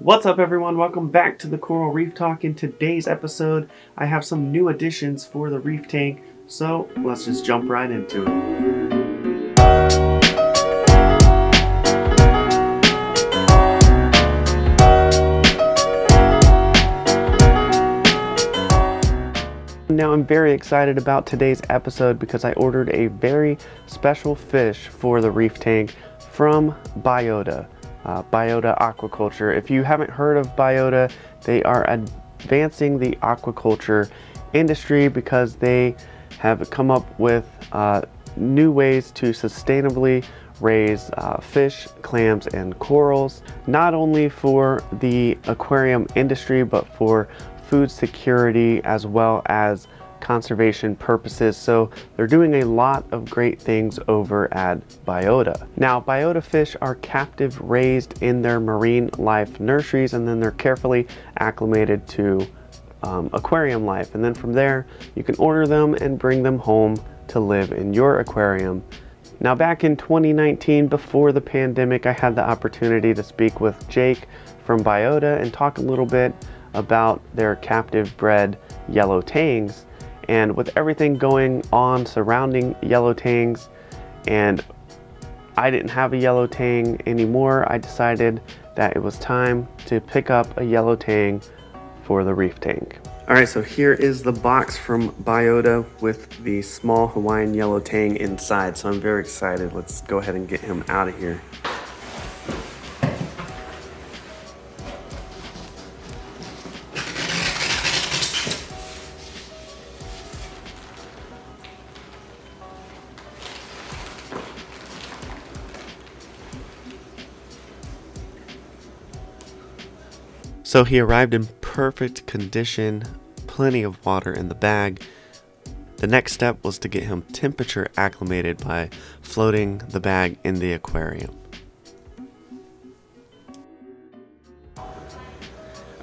What's up everyone, welcome back to the Coral Reef Talk. In today's episode, I have some new additions for the reef tank, so let's just jump right into it. Now I'm very excited about today's episode because I ordered a very special fish for the reef tank from Biota. Biota Aquaculture. If you haven't heard of Biota, they are advancing the aquaculture industry because they have come up with new ways to sustainably raise fish, clams, and corals, not only for the aquarium industry but for food security as well as conservation purposes. So they're doing a lot of great things over at Biota. Now, Biota fish are captive raised in their marine life nurseries, and then they're carefully acclimated to aquarium life. And then from there, you can order them and bring them home to live in your aquarium. Now, back in 2019, before the pandemic, I had the opportunity to speak with Jake from Biota and talk a little bit about their captive bred yellow tangs. And with everything going on surrounding yellow tangs, and I didn't have a yellow tang anymore, I decided that it was time to pick up a yellow tang for the reef tank. Alright, so here is the box from Biota with the small Hawaiian yellow tang inside. So I'm very excited. Let's go ahead and get him out of here. So he arrived in perfect condition, plenty of water in the bag. The next step was to get him temperature acclimated by floating the bag in the aquarium.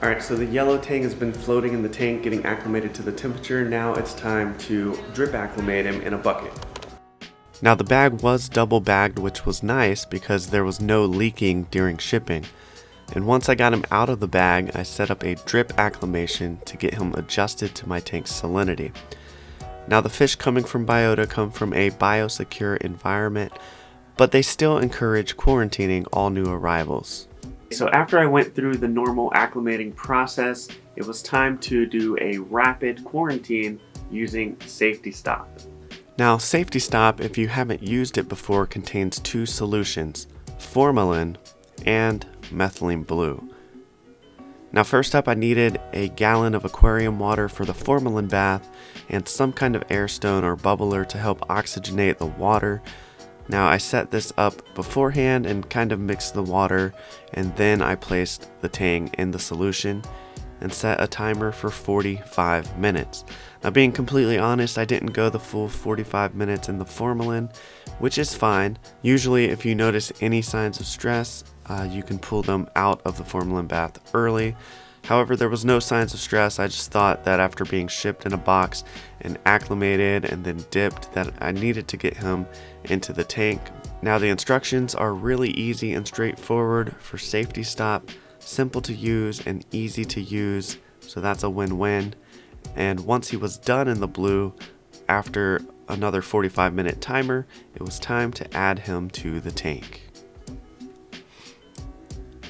Alright, so the yellow tang has been floating in the tank, getting acclimated to the temperature. Now it's time to drip acclimate him in a bucket. Now the bag was double bagged, which was nice because there was no leaking during shipping. And once I got him out of the bag, I set up a drip acclimation to get him adjusted to my tank's salinity. Now the fish coming from Biota come from a biosecure environment, but they still encourage quarantining all new arrivals. So after I went through the normal acclimating process, it was time to do a rapid quarantine using Safety Stop. Now Safety Stop, if you haven't used it before, contains two solutions, formalin and methylene blue. Now first up, I needed a gallon of aquarium water for the formalin bath and some kind of air stone or bubbler to help oxygenate the water. Now I set this up beforehand and kind of mixed the water, and then I placed the tang in the solution and set a timer for 45 minutes. Now being completely honest, I didn't go the full 45 minutes in the formalin, which is fine. Usually if you notice any signs of stress, you can pull them out of the formalin bath early. However, there was no signs of stress. I just thought that after being shipped in a box and acclimated and then dipped, that I needed to get him into the tank. Now the instructions are really easy and straightforward for Safety Stop, simple to use and easy to use, so that's a win-win. And once he was done in the blue, after another 45-minute timer, it was time to add him to the tank.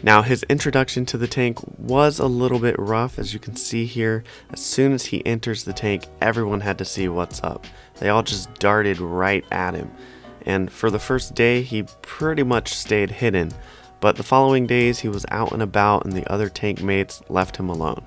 Now his introduction to the tank was a little bit rough, as you can see here. As soon as he enters the tank, everyone had to see what's up. They all just darted right at him. And for the first day, he pretty much stayed hidden. But the following days, he was out and about and the other tank mates left him alone.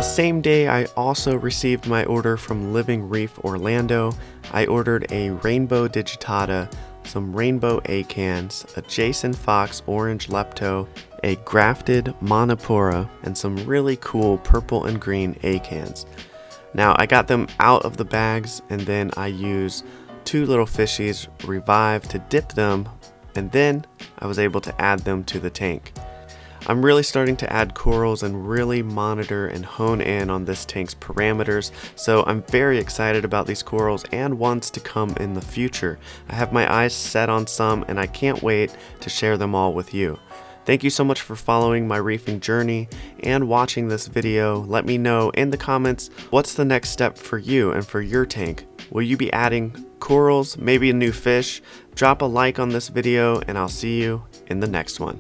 Same day, I also received my order from Living Reef Orlando. I ordered a rainbow digitata some rainbow acans, a Jason Fox orange lepto, a grafted monopora, and some really cool purple and green acans. Now I got them out of the bags, and then I used 2 little fishies, Revive, to dip them, and then I was able to add them to the tank. I'm really starting to add corals and really monitor and hone in on this tank's parameters, so I'm very excited about these corals and ones to come in the future. I have my eyes set on some, and I can't wait to share them all with you. Thank you so much for following my reefing journey and watching this video. Let me know in the comments what's the next step for you and for your tank. Will you be adding corals, maybe a new fish? Drop a like on this video, and I'll see you in the next one.